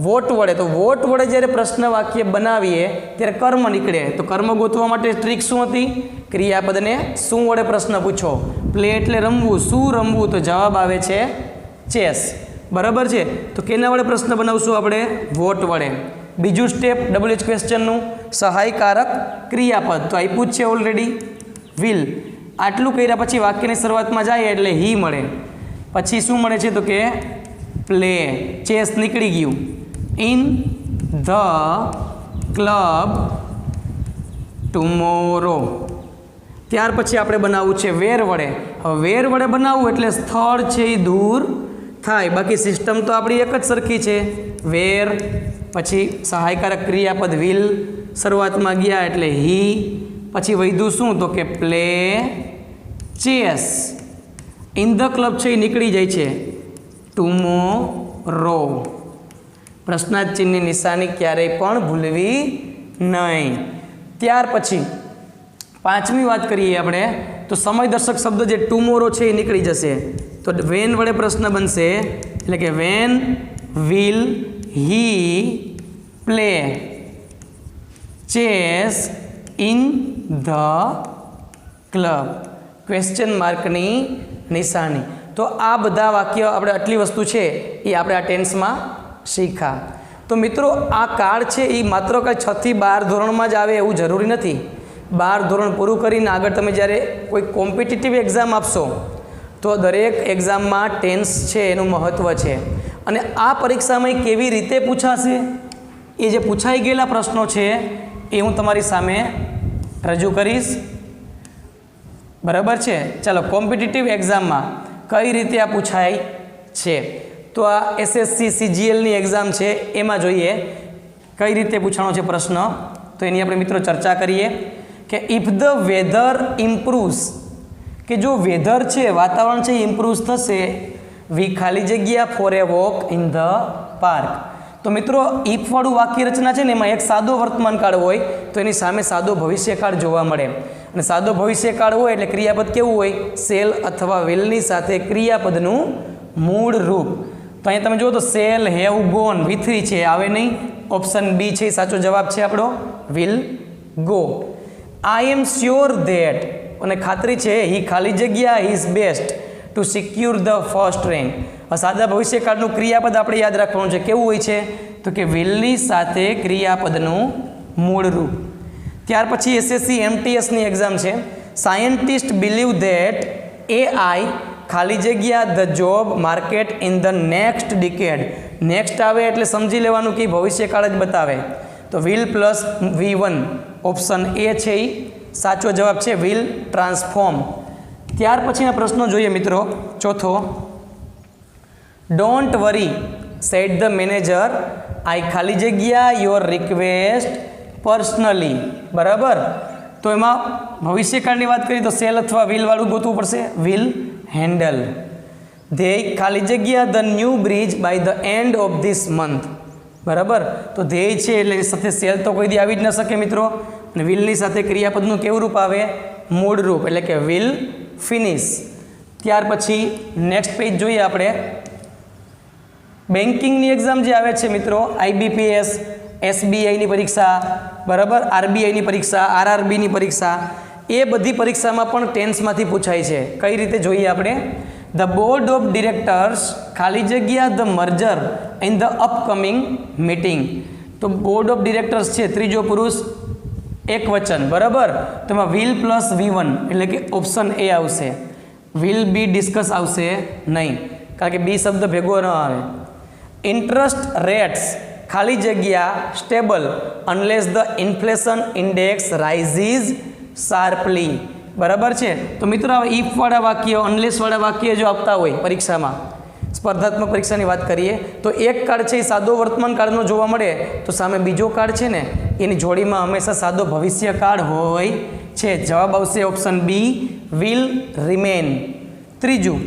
વોટ વડે. તો વોટ વડે જ્યારે પ્રશ્ન વાક્ય બનાવીએ ત્યારે કર્મ નીકળે. તો કર્મ ગોતવા માટે ટ્રીક શું હતી? ક્રિયાપદને શું વડે પ્રશ્ન પૂછો. પ્લે એટલે રમવું. શું રમવું? તો જવાબ આવે છે ચેસ. બરાબર છે. તો કેના વડે પ્રશ્ન બનાવશું આપણે? વોટ વડે. બીજું સ્ટેપ WH ક્વેશ્ચનનું સહાયકારક ક્રિયાપદ. તો આપ્યું જ છે ઓલરેડી, વિલ. આટલું કર્યા પછી વાક્યની શરૂઆતમાં જાય એટલે હી મળે. પછી શું મળે છે? તો કે પ્લે ચેસ નીકળી ગયું. In the club tomorrow. ત્યાર પછી આપણે બનાવવું છે વેર વડે. હવે વેર વડે બનાવવું એટલે સ્થળ છે એ દૂર થાય. બાકી સિસ્ટમ તો આપણી એક જ સરખી છે. વેર પછી સહાયકારક ક્રિયાપદ વિલ, શરૂઆતમાં ગયા એટલે હી. પછી વધ્યું શું? તો કે play chess in the club છે એ નીકળી જાય છે ટુમોરો. પ્રશ્નાર્થ ચિહ્નની નિશાની ક્યારેય પણ ભૂલવી નહીં. ત્યાર પછી પાંચમી વાત કરીએ આપણે તો સમયદર્શક શબ્દ જે ટુમોરો છે એ નીકળી જશે. તો વેન વડે પ્રશ્ન બનશે. એટલે કે when will he play chess in the club. Question માર્કની નિશાની. તો આ બધા વાક્ય આપણે આટલી વસ્તુ છે એ આપણે આ ટેન્સમાં શીખ્યા. તો મિત્રો આ કાર્ડ છે એ માત્ર કાંઈ 6 થી 12 ધોરણમાં જ આવે એવું જરૂરી નથી. 12 ધોરણ પૂરું કરીને આગળ તમે જ્યારે કોઈ કોમ્પિટિટિવ એક્ઝામ આપશો તો દરેક એક્ઝામમાં ટેન્સ છે એનું મહત્ત્વ છે. અને આ પરીક્ષામાં કેવી રીતે પૂછાશે એ જે પૂછાઈ ગયેલા પ્રશ્નો છે એ હું તમારી સામે રજૂ કરીશ. બરાબર છે. ચાલો, કોમ્પિટિટિવ એક્ઝામમાં કઈ રીતે આ પૂછાય છે તો આ એસએસસી સીજીએલની એક્ઝામ છે એમાં જોઈએ કઈ રીતે પૂછાણો છે પ્રશ્ન. તો એની આપણે મિત્રો ચર્ચા કરીએ કે ઇફ ધ વેધર ઇમ્પ્રૂવ્સ, કે જો વેધર છે વાતાવરણ છે ઇમ્પ્રૂવ થશે, વી ખાલી જગ્યા for a walk in the park. તો મિત્રો ઇફવાળું વાક્ય રચના છે ને એમાં એક સાદો વર્તમાન કાળ હોય તો એની સામે સાદો ભવિષ્યકાળ જોવા મળે. અને સાદો ભવિષ્યકાળ હોય એટલે ક્રિયાપદ કેવું હોય? સેલ અથવા વિલની સાથે ક્રિયાપદનું મૂળ રૂપ. તો અહીંયા તમે જુઓ તો સેલ હેવ ગોન V3 છે, આવે નહીં. ઓપ્શન બી છે સાચો જવાબ છે આપણો, will go. I am sure that, અને ખાતરી છે હી ખાલી જગ્યા is best two secure the first rank. સાદા ભવિષ્યકાળનું ક્રિયાપદ આપણે યાદ રાખવાનું છે. કેવું હોય છે? તો કે વિલની સાથે ક્રિયાપદનું મૂળ રૂપ. ત્યાર પછી એસએસસી એમટીએસની એક્ઝામ છે. સાયન્ટિસ્ટ બિલીવ ધેટ AI ખાલી જગ્યા the job market in the next decade. Next આવે એટલે સમજી લેવાનું કે ભવિષ્યકાળ જ બતાવે. તો will plus V1, option A છે એ સાચો જવાબ છે, વિલ ટ્રાન્સફોર્મ. ત્યાર પછીના પ્રશ્નો જોઈએ મિત્રો. ચોથો, don't worry said the manager I ખાલી જગ્યા યોર રિક્વેસ્ટ પર્સનલી. બરાબર. તો એમાં ભવિષ્યકાળની વાત કરીએ તો સેલ અથવા વિલ વાળું ગોતવું પડશે, વિલ હેન્ડલ. ધે ખાલી જગ્યા the new bridge by the end of this month. બરાબર. તો ધ્યેય છે એટલે સાથે સેલ તો કોઈ દી આવી જ ન શકે મિત્રો. અને વિલની સાથે ક્રિયાપદનું કેવું રૂપ આવે? મૂળ રૂપ, એટલે કે વિલ ફિનિશ. ત્યાર પછી નેક્સ્ટ પેજ જોઈએ આપણે. બેન્કિંગની એક્ઝામ જે આવે છે મિત્રો, IBPS, SBIની પરીક્ષા, બરાબર, RBIની પરીક્ષા, RRBની પરીક્ષા, એ બધી પરીક્ષામાં પણ ટેન્સમાંથી પૂછાય છે. કઈ રીતે જોઈએ આપણે? ધ બોર્ડ ઓફ ડિરેક્ટર્સ ખાલી જગ્યા the merger in the upcoming meeting. તો બોર્ડ ઓફ ડિરેક્ટર્સ છે ત્રીજો પુરુષ એક વચન, બરાબર. તો એમાં વિલ પ્લસ V1 એટલે કે ઓપ્શન એ આવશે. વિલ બી ડિસ્કસ આવશે નહીં, કારણ કે બી શબ્દ ભેગો ન આવે. ઇન્ટરેસ્ટ રેટ્સ ખાલી જગ્યા stable unless the inflation index rises sharply. બરાબર છે. તો મિત્રો હવે ઇફવાળા વાક્ય, અનલેસવાળા વાક્ય જો આપતા હોય પરીક્ષામાં, સ્પર્ધાત્મક પરીક્ષાની વાત કરીએ તો એક કાર્ડ છે એ સાદો વર્તમાન કાળનો જોવા મળે, તો સામે બીજો કાર્ડ છે ને એની જોડીમાં હંમેશા સાદો ભવિષ્યકાળ હોય છે. જવાબ આવશે ઓપ્શન બી, વિલ રિમેન. ત્રીજું,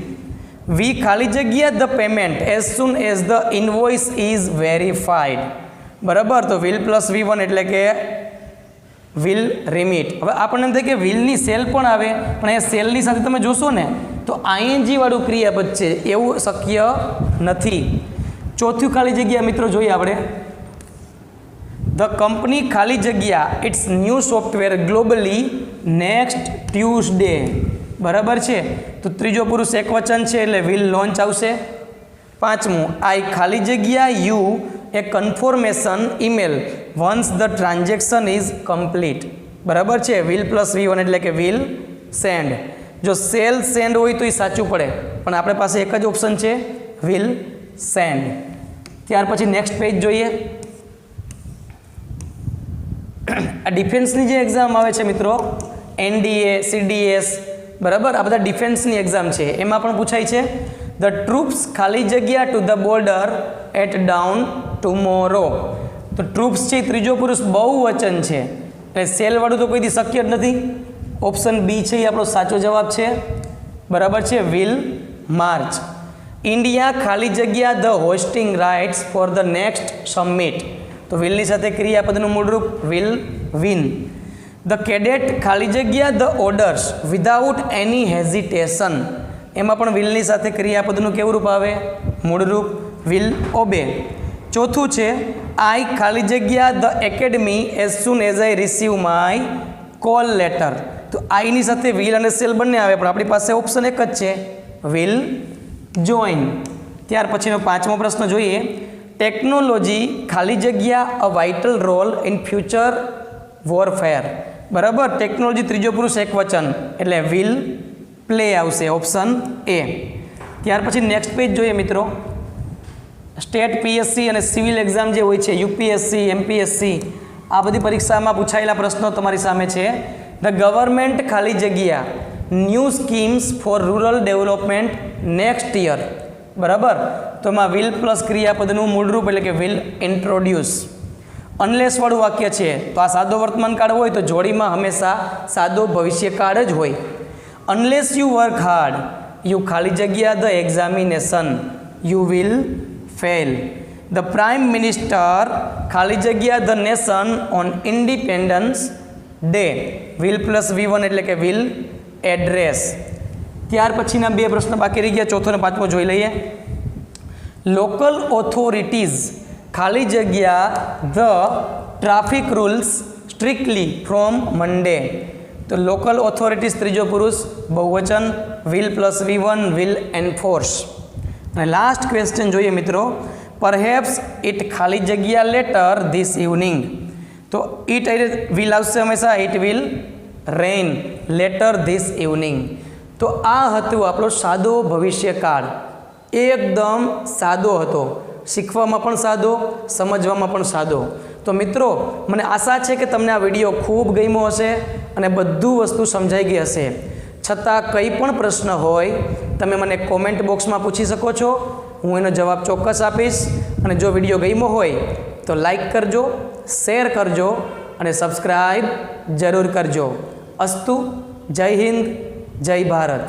વી ખાલી જગ્યા the payment as soon as the invoice is verified. બરાબર. તો વિલ પ્લસ V1 એટલે કે વિલ રિમીટ. હવે આપણને એમ થાય કે વિલની સેલ પણ આવે, પણ એ સેલની સાથે તમે જોશો ને તો ING વાળું ક્રિયાપદ છે, એવું શક્ય નથી. ચોથું ખાલી જગ્યા મિત્રો જોઈએ આપણે. ધ કંપની ખાલી જગ્યા its new software globally next Tuesday. બરાબર છે. તો ત્રીજો પુરુષ એક વચન છે એટલે વિલ લોન્ચ આવશે. પાંચમું, આઈ ખાલી જગ્યા you A confirmation email once the transaction is complete. બરાબર છે. વિલ પ્લસ V1 એટલે કે વિલ સેન્ડ. જો સેલ સેન્ડ હોય તો એ સાચું પડે, પણ આપણે પાસે એક જ ઓપ્શન છે, વિલ સેન્ડ. ત્યાર પછી નેક્સ્ટ પેજ જોઈએ. આ ડિફેન્સની જે એક્ઝામ આવે છે મિત્રો, NDA, CDS, બરાબર, આ બધા ડિફેન્સની એક્ઝામ છે, એમાં પણ પૂછાય છે. ધ ટ્રુપ્સ ખાલી જગ્યા to the border at dawn tomorrow. તો ટ્રુપ્સ છે ત્રીજો પુરુષ બહુવચન છે, એટલે સેલવાળું તો કોઈ દી શક્ય જ નથી. ઓપ્શન બી છે એ આપણો સાચો જવાબ છે. બરાબર છે, વિલ માર્ચ. ઇન્ડિયા ખાલી જગ્યા the hosting rights for the next summit. તો વિલની સાથે ક્રિયાપદનું મૂળરૂપ વિલ વિન. ધ કેડેટ ખાલી જગ્યા the orders without any hesitation. એમાં પણ વિલની સાથે ક્રિયાપદનું કેવું રૂપ આવે? મૂળરૂપ વિલ ઓબે. ચોથું છે, આઈ ખાલી જગ્યા the academy as soon as I receive my call letter. તો આઈની સાથે વિલ અને સેલ બંને આવે, પણ આપણી પાસે ઓપ્શન એક જ છે, વિલ જોઈન. ત્યાર પછીનો 5મો પ્રશ્ન જોઈએ. ટેકનોલોજી ખાલી જગ્યા a vital role in future warfare. બરાબર, ટેકનોલોજી ત્રીજો પુરુષ એક વચન એટલે વિલ પ્લે આવશે, ઓપ્શન એ. ત્યાર પછી નેક્સ્ટ પેજ જોઈએ મિત્રો. સ્ટેટ પીએસસી અને સિવિલ એક્ઝામ જે હોય છે, યુપીએસસી, એમપીએસસી, આ બધી પરીક્ષામાં પૂછાયેલા પ્રશ્નો તમારી સામે છે. ધ ગવર્મેન્ટ ખાલી જગ્યા new schemes four rural development next year. બરાબર, તો એમાં વિલ પ્લસ ક્રિયાપદનું મૂળરૂપ એટલે કે વિલ ઇન્ટ્રોડ્યુસ. અનલેસવાળું વાક્ય છે, તો આ સાદો વર્તમાન કાળ હોય તો જોડીમાં હંમેશા સાદો ભવિષ્યકાળ જ હોય. Unless you work hard you ખાલી જગ્યા the examination you will fail. The prime minister ખાલી જગ્યા the nation on independence day will plus V1 એટલે કે વિલ એડ્રેસ. ત્યાર પછીના 2 પ્રશ્ન બાકી રહી ગયા, ચોથો અને 5મો જોઈ લઈએ. લોકલ ઓથોરિટીઝ ખાલી જગ્યા the traffic rules strictly from Monday. તો લોકલ ઓથોરિટીઝ ત્રીજો પુરુષ બહુવચન, will plus V1 will enforce. અને લાસ્ટ ક્વેશ્ચન જોઈએ મિત્રો. પરહેપ્સ ઇટ ખાલી જગ્યા લેટર ધીસ ઇવનિંગ. તો ઇટ વિલ આવશે હંમેશા, it will rain later this evening. તો આ હતું આપણો સાદો ભવિષ્યકાળ. એકદમ સાદો હતો, શીખવામાં પણ સાદો, સમજવામાં પણ સાદો. તો મિત્રો, મને આશા છે કે તમને આ વિડીયો ખૂબ ગમ્યો હશે અને બધું વસ્તુ સમજાઈ ગઈ હશે. છતાં કંઈ પણ પ્રશ્ન હોય તમે મને કોમેન્ટ બોક્સમાં પૂછી શકો છો, હું એનો જવાબ ચોક્કસ આપીશ. અને જો વિડીયો ગમ્યો હોય તો લાઈક કરજો, શેર કરજો અને સબસ્ક્રાઈબ જરૂર કરજો. અસ્તુ. જય હિન્દ, જય ભારત.